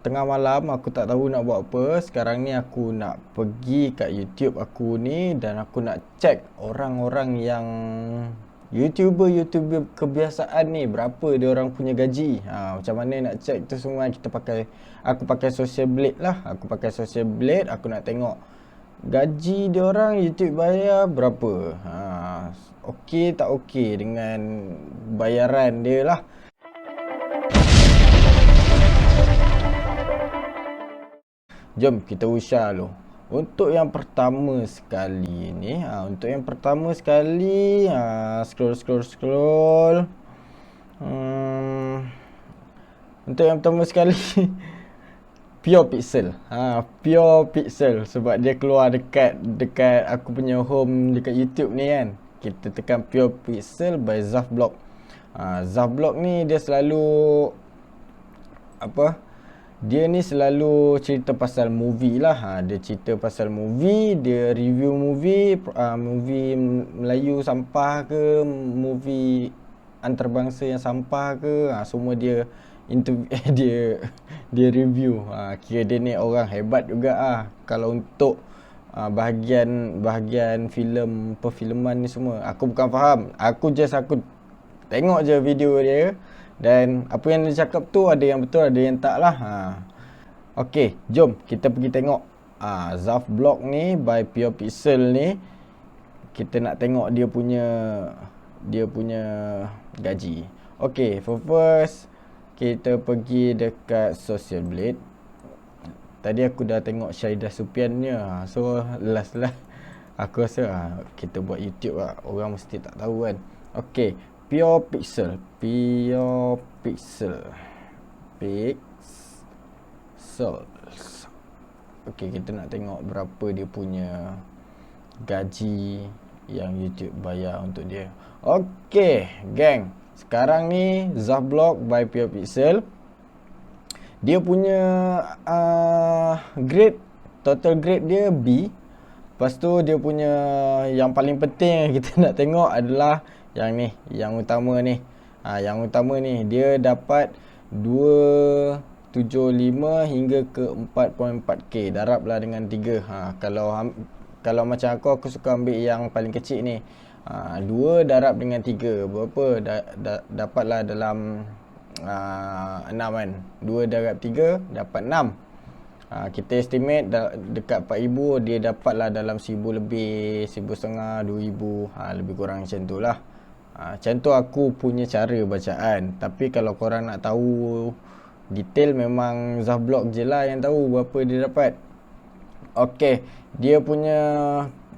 Tengah malam aku tak tahu nak buat apa. Sekarang ni aku nak pergi kat YouTube aku ni dan aku nak check orang-orang yang YouTuber kebiasaan ni, berapa dia orang punya gaji. Macam mana nak check tu semua, aku pakai Social Blade lah. Aku pakai Social Blade, aku nak tengok gaji dia orang YouTube bayar berapa. Okey tak okey dengan bayaran dia lah. Jom kita usah dulu. Untuk yang pertama sekali ni, scroll. Untuk yang pertama sekali Pure Pixel. Pure Pixel sebab dia keluar dekat aku punya home dekat YouTube ni kan. Kita tekan Pure Pixel by Zafblog. Zafblog ni dia selalu dia ni selalu cerita pasal movie lah. Dia cerita pasal movie, dia review movie, movie Melayu sampah ke, movie antarabangsa yang sampah ke, semua dia interview dia review. Kira dia ni orang hebat juga kalau untuk bahagian filem, perfilman ni semua. Aku bukan faham. Aku tengok je video dia. Dan apa yang dia cakap tu ada yang betul, ada yang tak lah. Okey, jom kita pergi tengok Zafblog ni by Pure Pixel ni. Kita nak tengok dia punya gaji. Okey, for first kita pergi dekat Social Blade. Tadi aku dah tengok Syahidah Supiannya. So last aku rasa kita buat YouTube lah, orang mesti tak tahu kan. Okey, Pure Pixel. Okey, kita nak tengok berapa dia punya gaji yang YouTube bayar untuk dia. Okey, gang. Sekarang ni Zafblog by Pure Pixel. Dia punya grade, total grade dia B. Lepas tu dia punya yang paling penting yang kita nak tengok adalah yang ni, yang utama ni. Yang utama ni dia dapat 275 hingga ke 4.4k. Darablah dengan 3. Kalau macam aku suka ambil yang paling kecil ni. 2 darab dengan 3 berapa? Dapatlah dalam 6 kan. 2 darab 3 dapat 6. Kita estimate dekat 4,000 dia dapatlah dalam 1,000 lebih, 1,500, 2,000, lebih kurang macam tu lah. Macam tu aku punya cara bacaan. Tapi kalau korang nak tahu detail, memang Zafblog je lah yang tahu berapa dia dapat. Okey, dia punya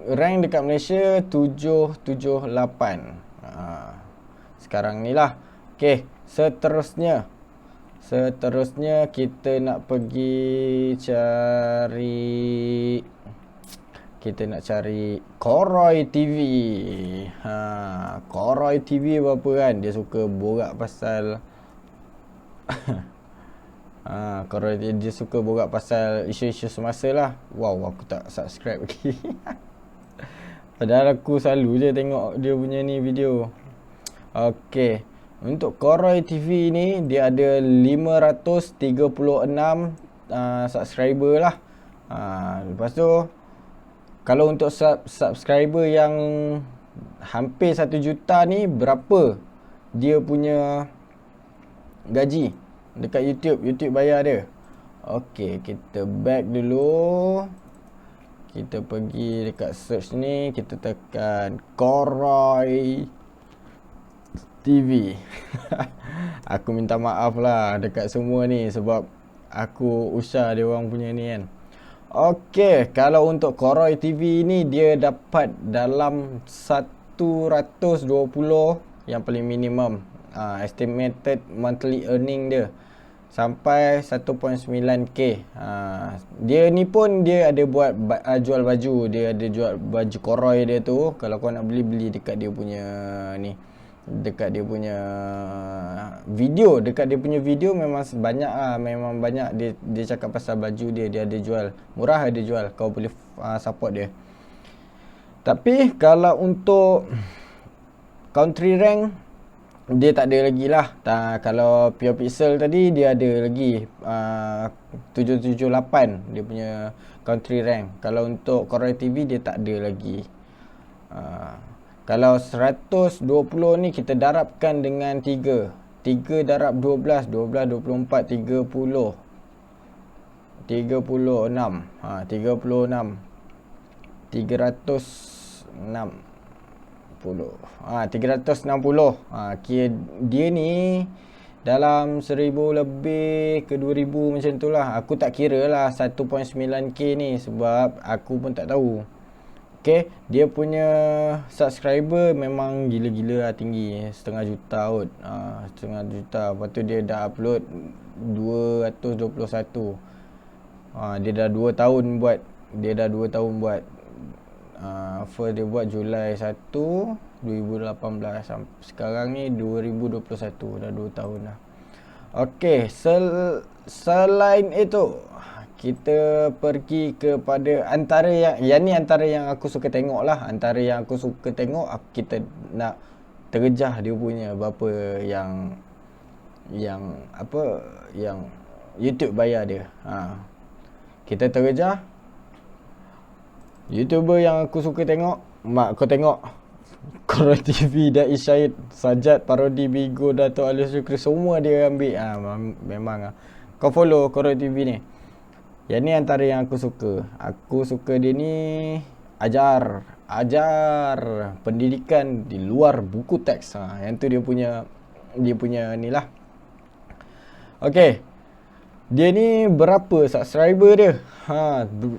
rank dekat Malaysia 778. Sekarang ni lah. Okey, seterusnya kita nak pergi cari Koroy TV. Koroy TV berapa kan? Dia suka borak pasal Koroy dia suka borak pasal isu-isu semasa lah. Wow, aku tak subscribe lagi. Padahal aku selalu je tengok dia punya ni video. Okey, untuk Koroy TV ni dia ada 536 subscriber lah. Lepas tu kalau untuk subscriber yang hampir 1 juta ni, berapa dia punya gaji dekat YouTube? YouTube bayar dia. Okey, kita back dulu. Kita pergi dekat search ni, kita tekan Koroy TV. Aku minta maaf lah dekat semua ni sebab aku usah dia orang punya ni kan. Okey, kalau untuk Koroy TV ni dia dapat dalam 120 yang paling minimum. Estimated monthly earning dia sampai 1.9k. Dia ni pun dia ada buat jual baju. Dia ada jual baju Koroy dia tu. Kalau kau nak beli dekat dia punya ni, dekat dia punya video. Dekat dia punya video memang banyak memang banyak dia cakap pasal baju dia ada jual. Murah ada jual. Kau boleh support dia. Tapi kalau untuk country rank dia tak ada lagi lah. Kalau Pure Pixel tadi dia ada lagi 778 dia punya country rank. Kalau untuk Korea TV dia tak ada lagi. Kalau 120 ni kita darabkan dengan 3 darab 12, 12, 24, 30 36 36 360 360. Kira dia ni dalam 1000 lebih ke 2000 macam tu lah. Aku tak kira lah 1.9k ni sebab aku pun tak tahu. Okay, dia punya subscriber memang gila-gila lah, tinggi, setengah juta kot. Setengah juta. Lepas tu dia dah upload 221. Dia dah 2 tahun buat. First dia buat Julai 1 2018. Sekarang ni 2021. Dah 2 tahun dah. Okay, selain itu kita pergi kepada antara yang ni antara yang aku suka tengok lah. Antara yang aku suka tengok, kita nak terjah dia punya berapa yang YouTube bayar dia. Kita terjah YouTuber yang aku suka tengok. Mak kau tengok Korea TV, Dai Syahid, Sajat, Parodi, Bigo, Dato' Ali Syukri, semua dia ambil. Memang kau follow Korea TV ni. Yang ni antara yang aku suka. Aku suka dia ni ajar pendidikan di luar buku teks. Yang tu dia punya ni lah. Okay, dia ni berapa subscriber dia?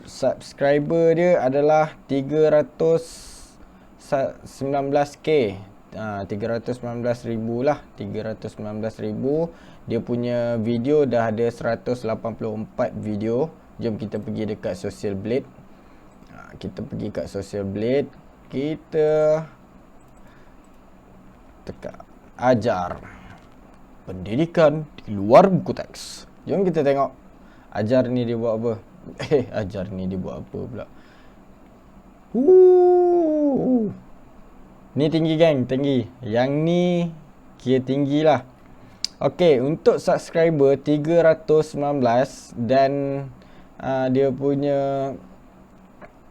Subscriber dia adalah 319k. 319,000 lah. 319,000. Dia punya video dah ada 184 video. Jom kita pergi dekat Social Blade. Kita pergi kat Social Blade. Kita tekan ajar pendidikan di luar buku teks. Jom kita tengok ajar ni dia buat apa. Ajar ni dia buat apa pula. Ni tinggi geng, tinggi. Yang ni kira tinggi lah. Okay, untuk subscriber 319 dan dia punya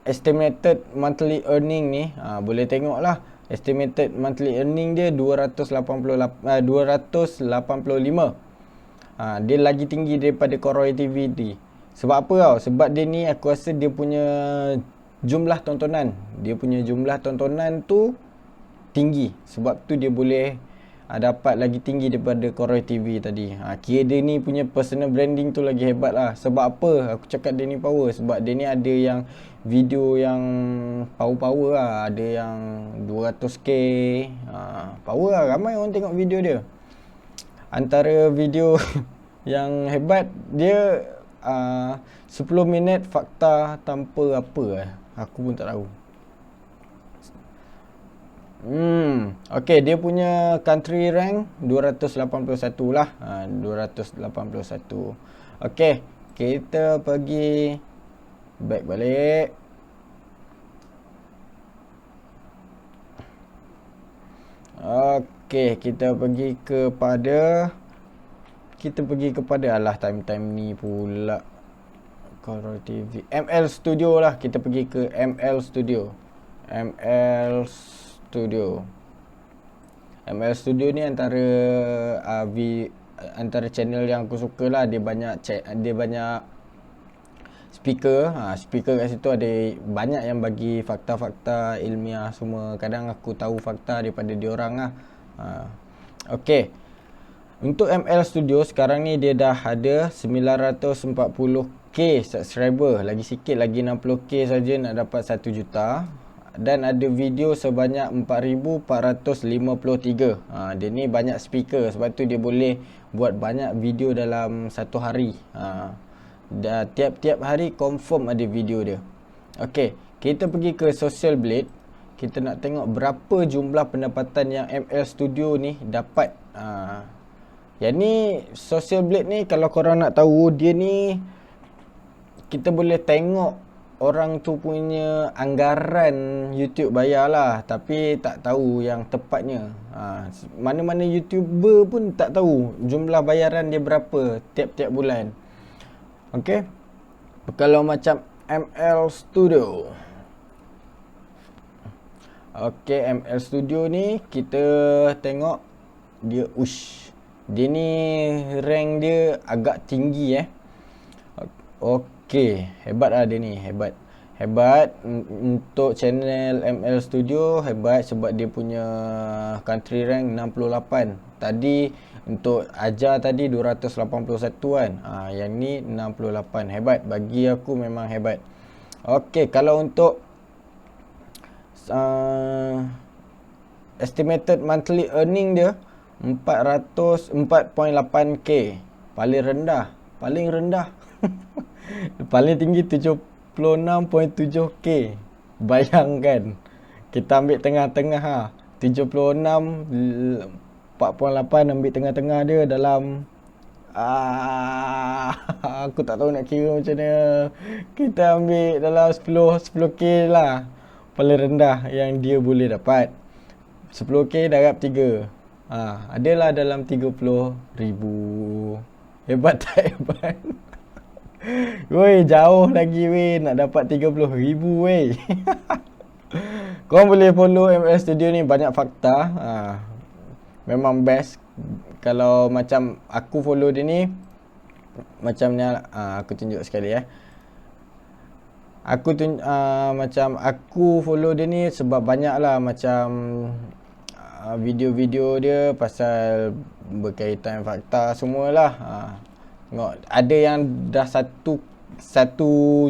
estimated monthly earning ni, boleh tengok lah. Estimated monthly earning dia 285. Dia lagi tinggi daripada Korea TV ni. Sebab apa tau? Sebab dia ni aku rasa dia punya jumlah tontonan. Dia punya jumlah tontonan tu tinggi. Sebab tu dia boleh dapat lagi tinggi daripada Korea TV tadi. Kira dia ni punya personal branding tu lagi hebat lah. Sebab apa aku cakap dia ni power? Sebab dia ni ada yang video yang power lah. Ada yang 200k. Power lah. Ramai orang tengok video dia. Antara video yang hebat dia 10 minit fakta tanpa apa. Aku pun tak tahu. Okay, dia punya country rank 281 lah. 281. Okay, kita pergi back balik. Okay, kita pergi kepada alah time ni pula Korea TV ML Studio lah. Kita pergi ke ML Studio. ML Studio ni antara channel yang aku suka lah. Dia banyak speaker. Speaker kat situ ada banyak yang bagi fakta-fakta ilmiah semua. Kadang aku tahu fakta daripada diorang lah. Okay, untuk ML Studio sekarang ni dia dah ada 940k subscriber. Lagi sikit, lagi 60k saja nak dapat 1 juta. Dan ada video sebanyak 4,453. Dia ni banyak speaker. Sebab tu dia boleh buat banyak video dalam satu hari. Tiap-tiap hari confirm ada video dia. Okay, kita pergi ke Social Blade. Kita nak tengok berapa jumlah pendapatan yang ML Studio ni dapat. Yang ni Social Blade ni, kalau korang nak tahu, dia ni kita boleh tengok orang tu punya anggaran YouTube bayar lah. Tapi tak tahu yang tepatnya. Mana-mana YouTuber pun tak tahu jumlah bayaran dia berapa tiap-tiap bulan. Okey. Kalau macam ML Studio. Okey, ML Studio ni kita tengok dia dia ni rank dia agak tinggi Okey, hebat lah dia ni, hebat. Untuk channel ML Studio hebat sebab dia punya country rank 68. Tadi untuk ajar tadi 281 kan. Yang ni 68. Hebat, bagi aku memang hebat. Okey, kalau untuk estimated monthly earning dia 408k. Paling rendah paling tinggi 76.7k. Bayangkan, kita ambil tengah-tengah 76, 4.8 ambil tengah-tengah dia dalam aku tak tahu nak kira macam mana. Kita ambil dalam 10k lah. Paling rendah yang dia boleh dapat 10k darab 3. Adalah dalam 30,000. Hebat tak hebat? Woi, jauh lagi weh nak dapat 30,000 weh. Korang boleh follow ML Studio ni, banyak fakta. Memang best. Kalau macam aku follow dia ni, macam ni aku tunjuk sekali macam aku follow dia ni sebab banyak lah macam video-video dia pasal berkaitan fakta semualah. Tengok, ada yang dah 1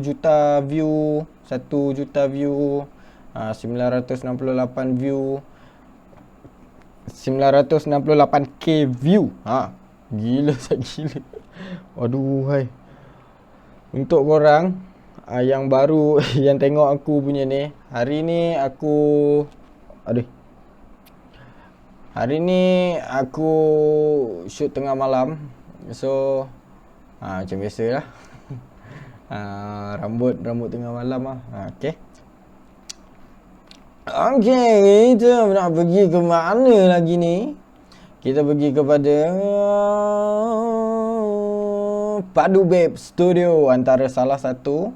juta view, 968 view, 968k view. Gila gila. Aduh hai. Untuk korang yang baru yang tengok aku punya ni, hari ni aku shoot tengah malam. So macam biasa lah. Rambut tengah malam lah. Okay, kita nak pergi ke mana lagi ni? Kita pergi kepada Padu Babe Studio, antara salah satu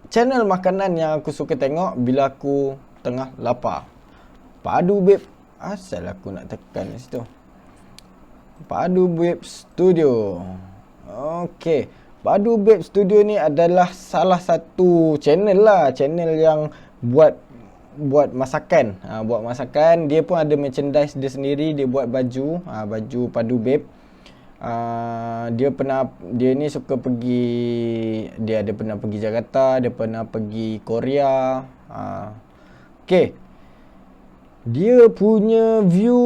channel makanan yang aku suka tengok bila aku tengah lapar. Padu Babe, asal aku nak tekan di situ. Padu Babe Studio. Okey, Padu Babe Studio ni adalah salah satu channel yang buat masakan. Buat masakan. Dia pun ada merchandise dia sendiri. Dia buat baju, baju Padu Babe. Dia ni suka pergi, dia ada pernah pergi Jakarta, dia pernah pergi Korea. Okey, dia punya view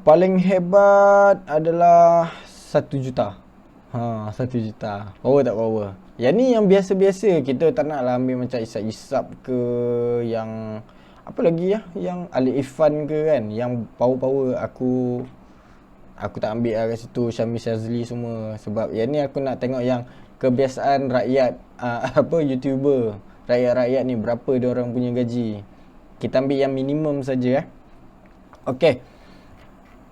paling hebat adalah 1 juta. 1 juta. Power tak power? Yang ni yang biasa-biasa. Kita tak nak lah ambil macam isap-isap ke, yang apa lagi yang Ali Irfan ke kan, yang power-power. Aku tak ambil lah kat situ, Syamil Shazli semua. Sebab yang ni aku nak tengok yang kebiasaan rakyat, YouTuber, rakyat-rakyat ni berapa dia orang punya gaji. Kita ambil yang minimum saja. Okey,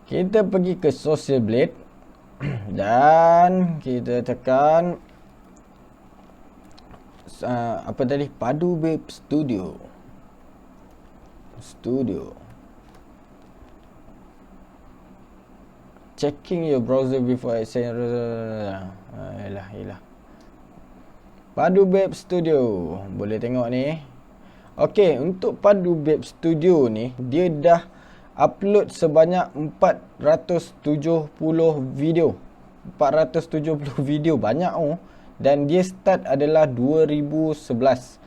kita pergi ke Social Blade dan kita tekan Padu Babe Studio. Checking your browser before I send. Yalah. Padu Babe Studio, boleh tengok ni. Okey, untuk Padu Babe Studio ni, dia dah upload sebanyak 470 video. 470 video, banyak Dan dia start adalah 2011.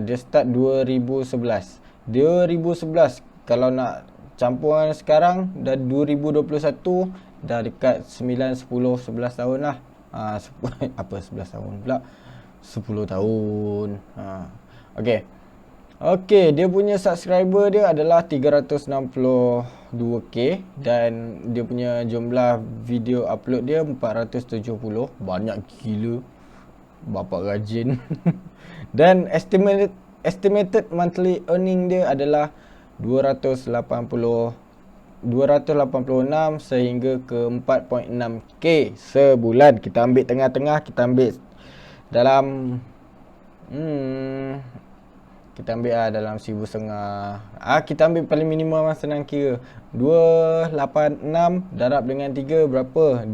Dia start 2011. Kalau nak campuran sekarang dah 2021, dah dekat 9, 10, 11 tahun lah. 11 tahun pula, 10 tahun. Okey, dia punya subscriber dia adalah 362k dan dia punya jumlah video upload dia 470. Banyak gila. Bapak rajin. Dan estimated monthly earning dia adalah 280 286 sehingga ke 4.6k sebulan. Kita ambil tengah-tengah, kita ambil dalam kita ambil dalam 1,500. Kita ambil paling minimum senang kira. 286 darab dengan 3 berapa?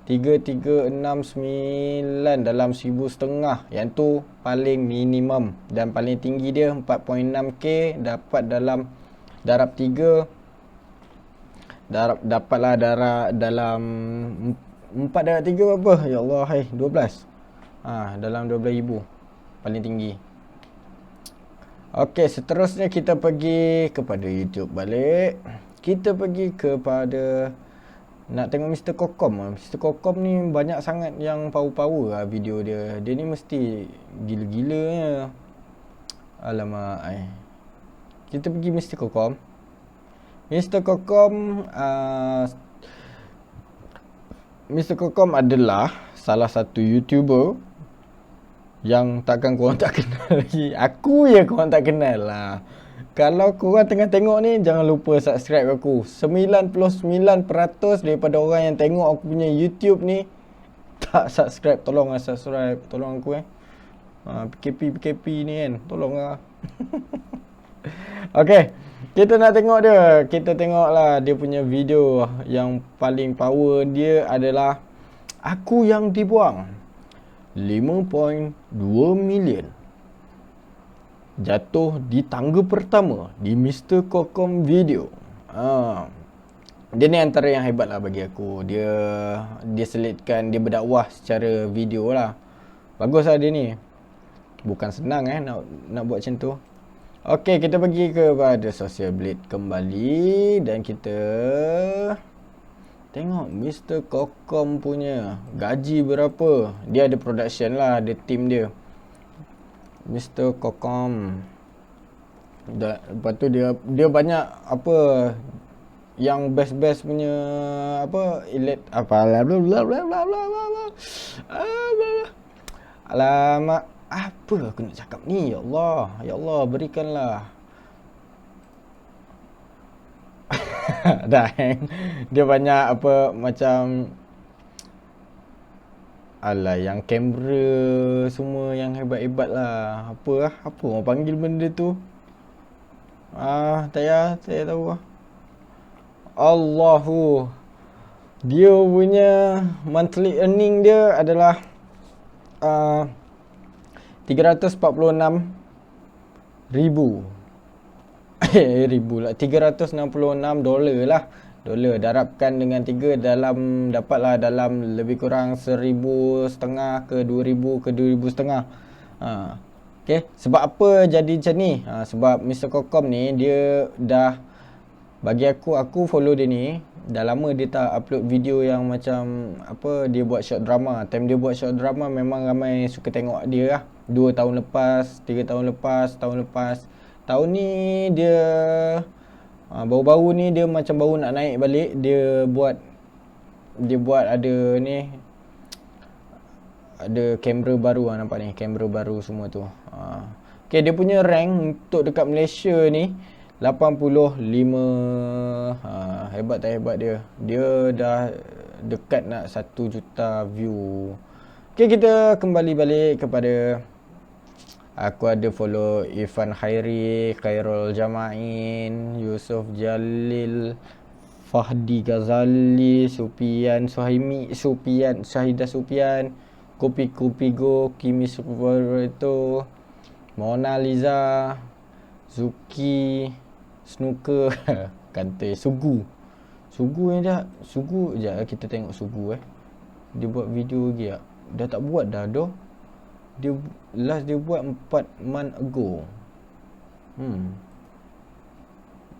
2,3369 dalam 1,500. Yang tu paling minimum. Dan paling tinggi dia 4.6k dapat dalam darab 3. Dapatlah dalam 4 darab 3 berapa? Ya Allah, 12. Dalam 12,000 paling tinggi. Okey, seterusnya kita pergi kepada YouTube balik. Kita pergi kepada nak tengok Mr. Kokom. Mr. Kokom ni banyak sangat yang power-power lah video dia. Dia ni mesti gila-gilanya. Alamak. Kita pergi Mr. Kokom. Mr. Kokom Mr. Kokom adalah salah satu YouTuber yang takkan korang tak kenal lagi. Aku je korang tak kenal lah. Kalau korang tengah tengok ni, jangan lupa subscribe aku. 99% daripada orang yang tengok aku punya YouTube ni tak subscribe. Tolong lah subscribe. Tolong aku PKP ni kan. Tolong lah. Okay, kita nak tengok dia. Kita tengok lah dia punya video yang paling power dia adalah Aku Yang Dibuang. 5.2 million jatuh di tangga pertama di Mr. Kokom video. Dia ni antara yang hebat lah bagi aku. Dia selitkan, dia berdakwah secara video lah. Bagus lah dia ni. Bukan senang nak buat macam tu. Okey, kita pergi kepada Social Blade kembali dan kita tengok Mr. Kokom punya gaji berapa. Dia ada production lah, ada team dia. Mr. Kokom. Lepas tu dia banyak apa yang best punya elite alamak, apa aku nak cakap ni? Ya Allah, berikanlah. Dia banyak macam yang kamera semua yang hebat-hebat lah. Apa orang panggil benda tu? Tak payah, saya tahu. Allahu. Dia punya monthly earning dia adalah 346,000 ribu lah, $366 lah. Dolar darabkan dengan 3 dapatlah dalam lebih kurang 1,500 ke 2,000 ke 2,500. Okay, sebab apa jadi macam ni? Sebab Mr. Kokom ni dia dah, bagi aku follow dia ni dah lama. Dia tak upload video yang macam dia buat short drama. Time dia buat short drama memang ramai suka tengok dia lah. 2 tahun lepas, 3 tahun lepas, tahun lepas. Tahun ni dia baru-baru ni dia macam baru nak naik balik. Dia buat ada ni, ada kamera baru lah, nampak ni kamera baru semua tu. Okay, dia punya rank untuk dekat Malaysia ni 85. Hebat tak hebat dia? Dia dah dekat nak 1 juta view. Okay, kita kembali balik kepada aku ada follow Irfan Khairi, Khairul Jama'in, Yusuf Jalil, Fahdi Ghazali, Supian Suhaimi, Syahidah Supian, Kopi Go, Kimi Sukubarito, Mona Lisa, Zuki, Snooker, Kante, Sugu ni dah. Sugu, sekejap kita tengok Sugu dia buat video lagi tak? Dah tak buat dah doh. Dia buat 4 month ago.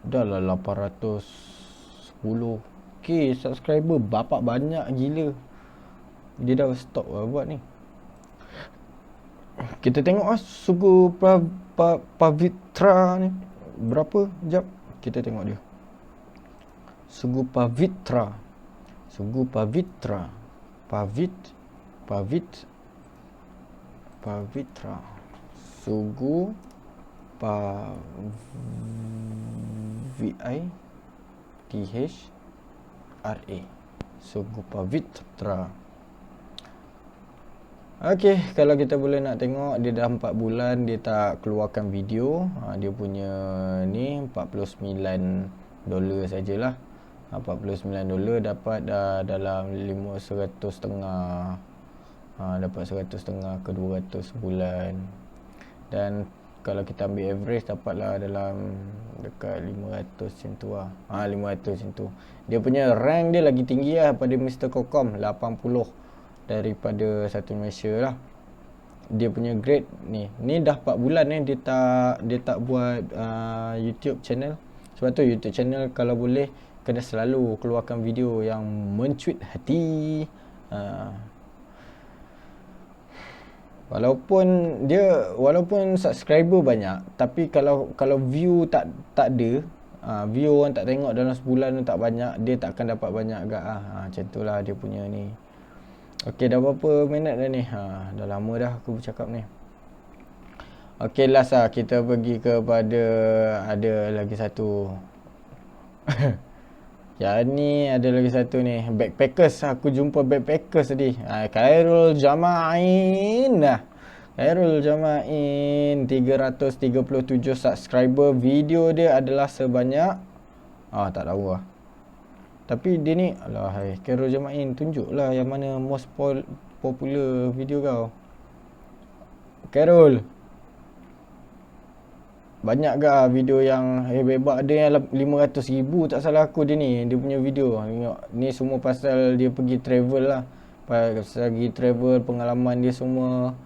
Dah lah 810k subscriber. Bapak banyak gila. Dia dah stop lah buat ni. Kita tengok Sugu Pavitra ni berapa. Sekejap kita tengok dia. Sugu Pavitra Sugu Pavitra Sugu THRA. So Gopavitra. Okay, kalau kita boleh nak tengok, dia dah 4 bulan dia tak keluarkan video. Dia punya ni $49 sajalah. $49 dapat dah dalam 100.5. Dapat 100.5 ke 200 sebulan. Dan kalau kita ambil average, dapatlah dalam dekat 500 macam tu lah. 500 macam tu. Dia punya rank dia lagi tinggi lah pada Mr. Kokom, 80 daripada satu Malaysia lah. Dia punya grade ni dah 4 bulan dia tak buat YouTube channel. Sebab tu YouTube channel kalau boleh kena selalu keluarkan video yang mencuit hati. Walaupun subscriber banyak, tapi kalau view tak ada, view orang tak tengok dalam sebulan tu tak banyak, dia tak akan dapat banyak agak macam tu lah dia punya ni. Okey, dah berapa minit dah ni? Dah lama dah aku bercakap ni. Okey, last lah kita pergi kepada ada lagi satu. Yang ni ada lagi satu ni, Backpackers. Aku jumpa Backpackers tadi. Khairul Jama'in. Khairul Jama'in 337 subscriber. Video dia adalah sebanyak tak tahu lah. Tapi dia ni, Khairul Jama'in, tunjuklah yang mana most popular video kau. Khairul, banyak ke video yang hebat? Ada yang 500,000 tak salah aku dia ni. Dia punya video. Tengok, ni semua pasal dia pergi travel lah. Pasal pergi travel, pengalaman dia semua.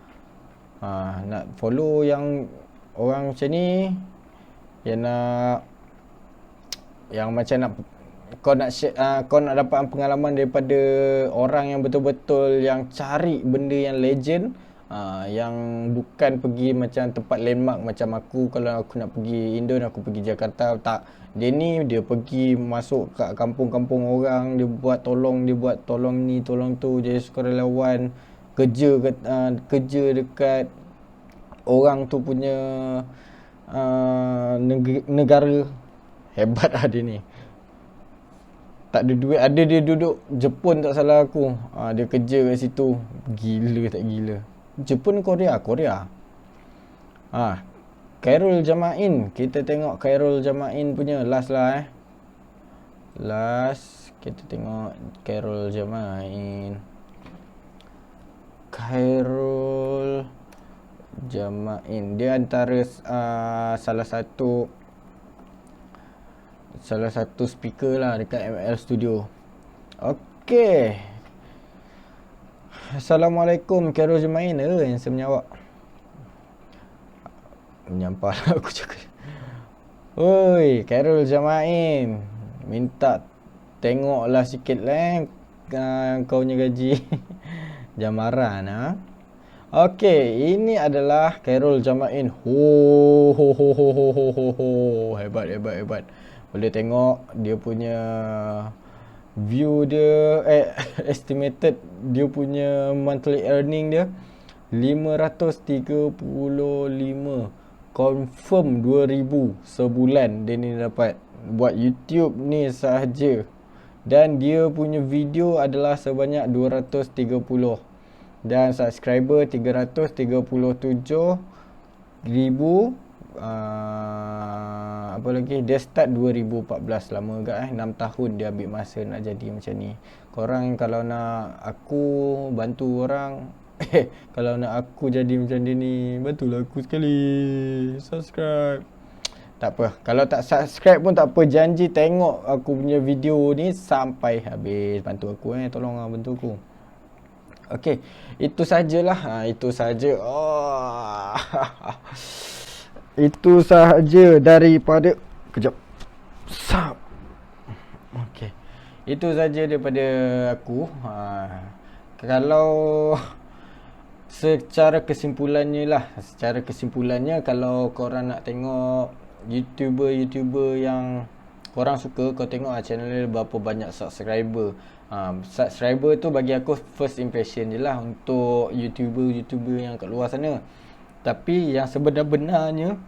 Nak follow yang orang macam ni, yang macam nak kau nak share, kau nak dapat pengalaman daripada orang yang betul-betul yang cari benda yang legend, yang bukan pergi macam tempat landmark macam aku. Kalau aku nak pergi Indo, aku pergi Jakarta, tak. Dia ni dia pergi masuk kat kampung-kampung orang, dia buat tolong ni, tolong tu, jadi sukarelawan, kerja dekat orang tu punya negara. Hebat lah dia ni. Tak ada duit, ada dia duduk Jepun tak salah aku. Dia kerja kat situ. Gila tak gila. Jepun, Korea. Khairul Jama'in. Kita tengok Khairul Jama'in punya last lah Last kita tengok Khairul Jama'in. Khairul Jama'in. Dia antara salah satu speaker lah dekat ML Studio. Okey. Assalamualaikum Khairul Jama'in. Yang semenyawak. Menyampah lah aku cakap. Oi, Khairul Jama'in, minta tengoklah sikit lah kau punya gaji. Jamaran Okey, ini adalah Khairul Jama'in. Hebat. Boleh tengok dia punya view dia, estimated dia punya monthly earning dia 535. Confirm 2,000 sebulan dia ni dapat buat YouTube ni sahaja. Dan dia punya video adalah sebanyak 230. Dan subscriber 337,000. Apa lagi, dia start 2014. Lama agak 6 tahun dia ambil masa nak jadi macam ni. Korang kalau nak aku bantu orang, kalau nak aku jadi macam dia ni, bantulah aku sekali, subscribe. Tak apa, kalau tak subscribe pun tak apa, janji tengok aku punya video ni sampai habis. Bantu aku tolong bantu aku. Okey, itu sajalah. Itu saja. Itu sahaja daripada kejap. Okey. Itu saja daripada aku. Kalau secara kesimpulannya kalau korang nak tengok YouTuber yang korang suka, kau tengok channel dia berapa banyak subscriber. Subscriber tu bagi aku first impression je lah untuk YouTuber yang kat luar sana. Tapi yang sebenar-benarnya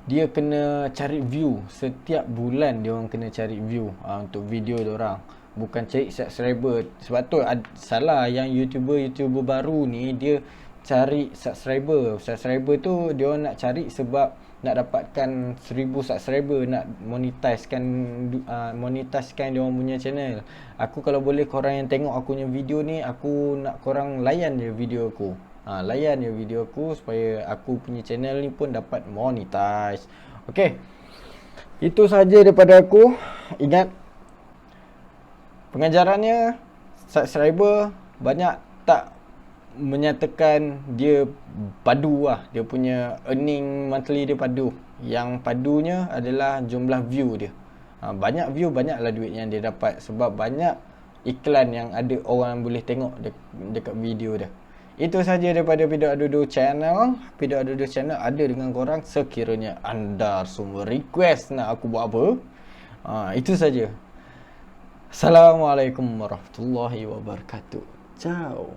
dia kena cari view. Setiap bulan dia orang kena cari view untuk video dia orang, bukan cari subscriber. Sebab tu salah yang YouTuber baru ni, dia cari subscriber. Subscriber tu dia orang nak cari sebab nak dapatkan 1000 subscriber, nak monetizekan dia orang punya channel. Aku kalau boleh korang yang tengok aku punya video ni, aku nak korang layan je video aku. Layan je video aku supaya aku punya channel ni pun dapat monetize. Okey. Itu saja daripada aku. Ingat, pengajarannya subscriber banyak tak menyatakan dia padu lah. Dia punya earning monthly dia padu. Yang padunya adalah jumlah view dia. Banyak view, banyaklah duit yang dia dapat. Sebab banyak iklan yang ada orang boleh tengok dekat video dia. Itu saja daripada Pidato Adudu Channel. Pidato Adudu Channel ada dengan korang sekiranya anda semua request nak aku buat apa. Itu saja. Assalamualaikum warahmatullahi wabarakatuh. Ciao.